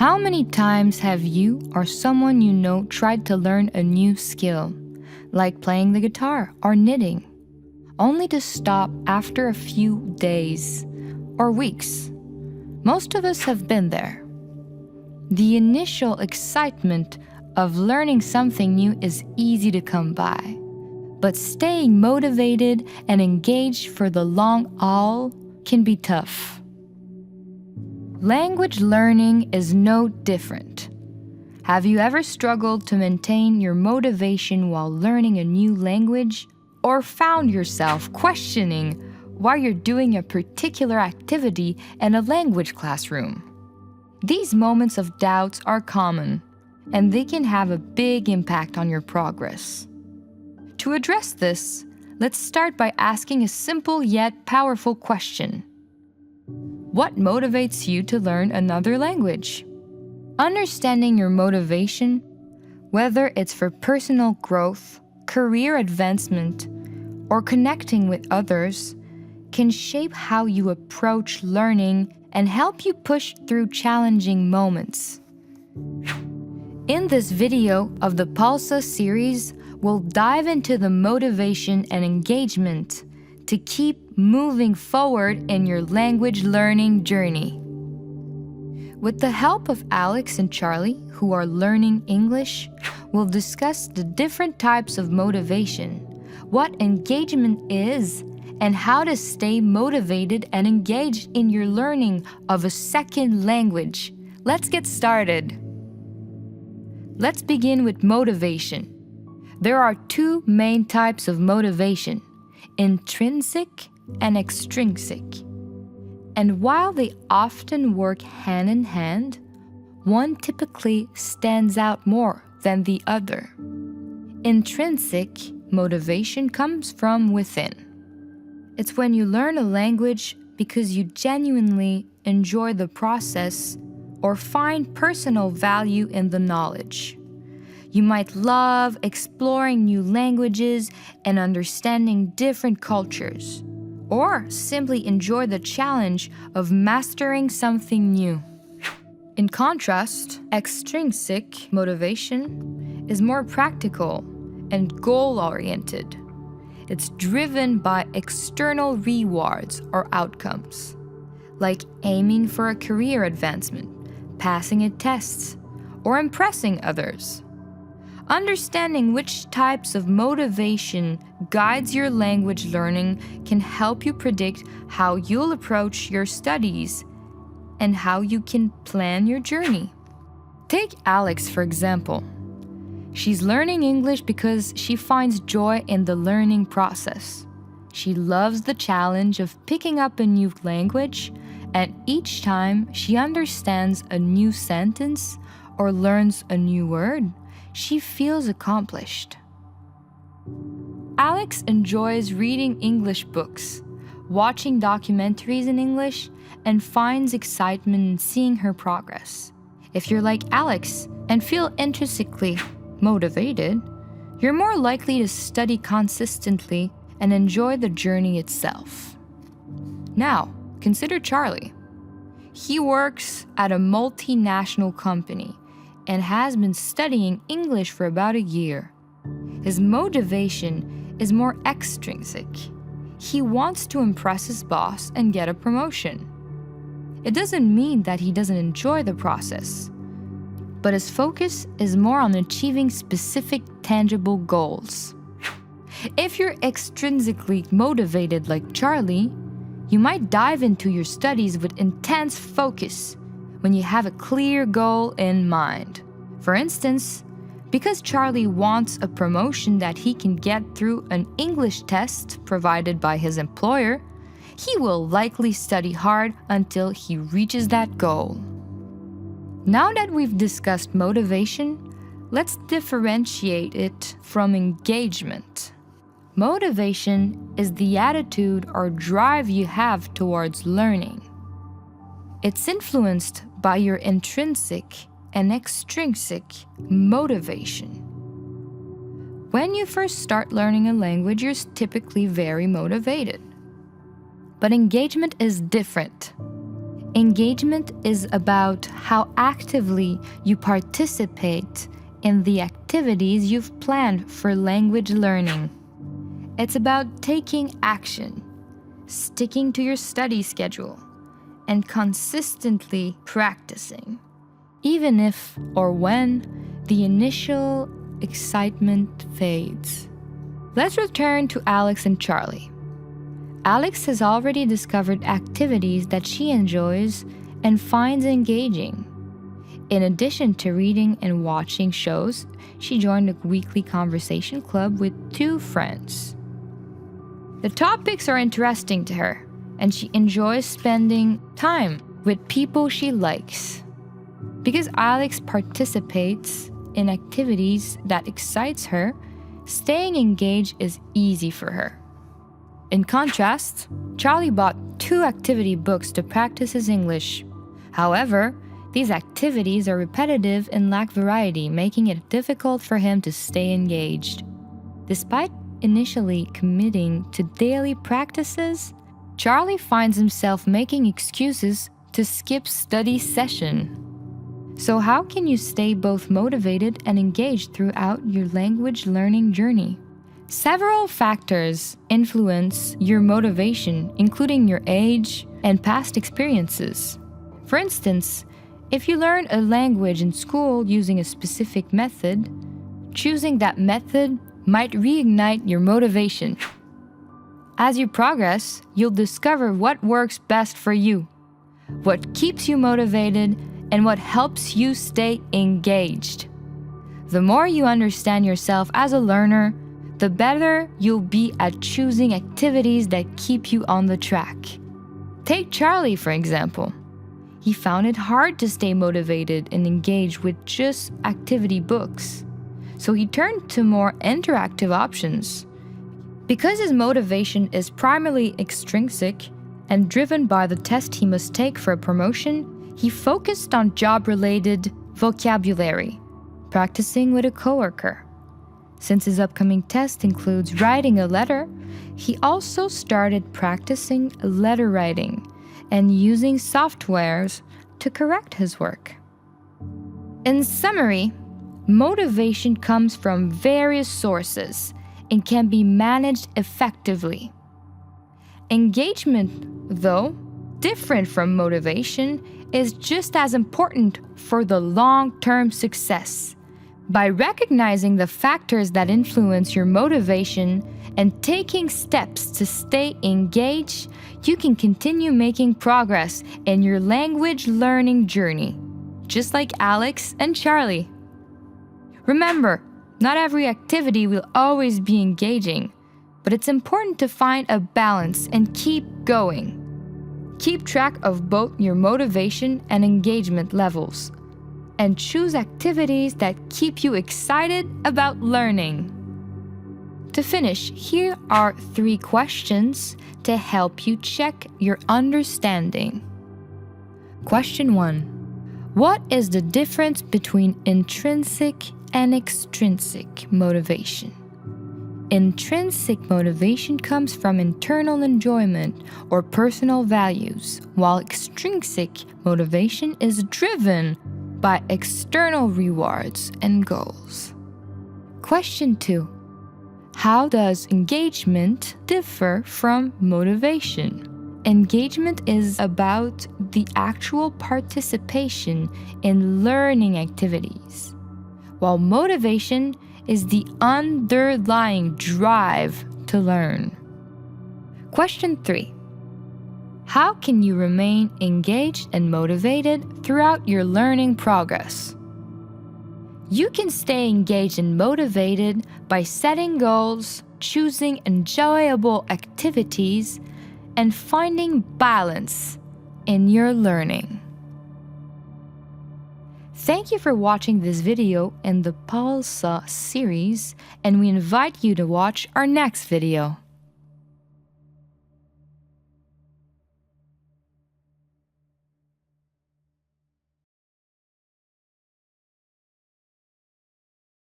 How many times have you or someone you know tried to learn a new skill, like playing the guitar or knitting, only to stop after a few days or weeks? Most of us have been there. The initial excitement of learning something new is easy to come by, but staying motivated and engaged for the long haul can be tough. Language learning is no different. Have you ever struggled to maintain your motivation while learning a new language, or found yourself questioning why you're doing a particular activity in a language classroom? These moments of doubts are common, and they can have a big impact on your progress. To address this, let's start by asking a simple yet powerful question. What motivates you to learn another language? Understanding your motivation, whether it's for personal growth, career advancement, or connecting with others, can shape how you approach learning and help you push through challenging moments. In this video of the Pulsa series, we'll dive into the motivation and engagement to keep moving forward in your language learning journey. With the help of Alex and Charlie, who are learning English, we'll discuss the different types of motivation, what engagement is, and how to stay motivated and engaged in your learning of a second language. Let's get started. Let's begin with motivation. There are two main types of motivation: intrinsic and extrinsic. And while they often work hand in hand, one typically stands out more than the other. Intrinsic motivation comes from within. It's when you learn a language because you genuinely enjoy the process or find personal value in the knowledge. You might love exploring new languages and understanding different cultures, or simply enjoy the challenge of mastering something new. In contrast, extrinsic motivation is more practical and goal-oriented. It's driven by external rewards or outcomes, like aiming for a career advancement, passing a test, or impressing others. Understanding which types of motivation guides your language learning can help you predict how you'll approach your studies and how you can plan your journey. Take Alex, for example. She's learning English because she finds joy in the learning process. She loves the challenge of picking up a new language, and each time she understands a new sentence or learns a new word, she feels accomplished. Alex enjoys reading English books, watching documentaries in English, and finds excitement in seeing her progress. If you're like Alex and feel intrinsically motivated, you're more likely to study consistently and enjoy the journey itself. Now, consider Charlie. He works at a multinational company and has been studying English for about a year. His motivation is more extrinsic. He wants to impress his boss and get a promotion. It doesn't mean that he doesn't enjoy the process, but his focus is more on achieving specific, tangible goals. If you're extrinsically motivated like Charlie, you might dive into your studies with intense focus when you have a clear goal in mind. For instance, because Charlie wants a promotion that he can get through an English test provided by his employer, he will likely study hard until he reaches that goal. Now that we've discussed motivation, let's differentiate it from engagement. Motivation is the attitude or drive you have towards learning. It's influenced by your intrinsic and extrinsic motivation. When you first start learning a language, you're typically very motivated. But engagement is different. Engagement is about how actively you participate in the activities you've planned for language learning. It's about taking action, sticking to your study schedule, and consistently practicing, even if or when the initial excitement fades. Let's return to Alex and Charlie. Alex has already discovered activities that she enjoys and finds engaging. In addition to reading and watching shows, she joined a weekly conversation club with 2 friends. The topics are interesting to her, and she enjoys spending time with people she likes. Because Alex participates in activities that excites her, staying engaged is easy for her. In contrast, Charlie bought 2 activity books to practice his English. However, these activities are repetitive and lack variety, making it difficult for him to stay engaged. Despite initially committing to daily practices, Charlie finds himself making excuses to skip study session. So how can you stay both motivated and engaged throughout your language learning journey? Several factors influence your motivation, including your age and past experiences. For instance, if you learn a language in school using a specific method, choosing that method might reignite your motivation. As you progress, you'll discover what works best for you, what keeps you motivated, and what helps you stay engaged. The more you understand yourself as a learner, the better you'll be at choosing activities that keep you on the track. Take Charlie, for example. He found it hard to stay motivated and engaged with just activity books, so he turned to more interactive options. Because his motivation is primarily extrinsic and driven by the test he must take for a promotion, he focused on job-related vocabulary, practicing with a coworker. Since his upcoming test includes writing a letter, he also started practicing letter writing and using softwares to correct his work. In summary, motivation comes from various sources and can be managed effectively. Engagement, though different from motivation, is just as important for the long-term success. By recognizing the factors that influence your motivation and taking steps to stay engaged, you can continue making progress in your language learning journey, just like Alex and Charlie. Remember, not every activity will always be engaging, but it's important to find a balance and keep going. Keep track of both your motivation and engagement levels, and choose activities that keep you excited about learning. To finish, here are 3 questions to help you check your understanding. Question 1. What is the difference between intrinsic and extrinsic motivation? Intrinsic motivation comes from internal enjoyment or personal values, while extrinsic motivation is driven by external rewards and goals. Question 2. How does engagement differ from motivation? Engagement is about the actual participation in learning activities, while motivation is the underlying drive to learn. Question 3. How can you remain engaged and motivated throughout your learning progress? You can stay engaged and motivated by setting goals, choosing enjoyable activities, and finding balance in your learning. Thank you for watching this video in the Pulsa series, and we invite you to watch our next video.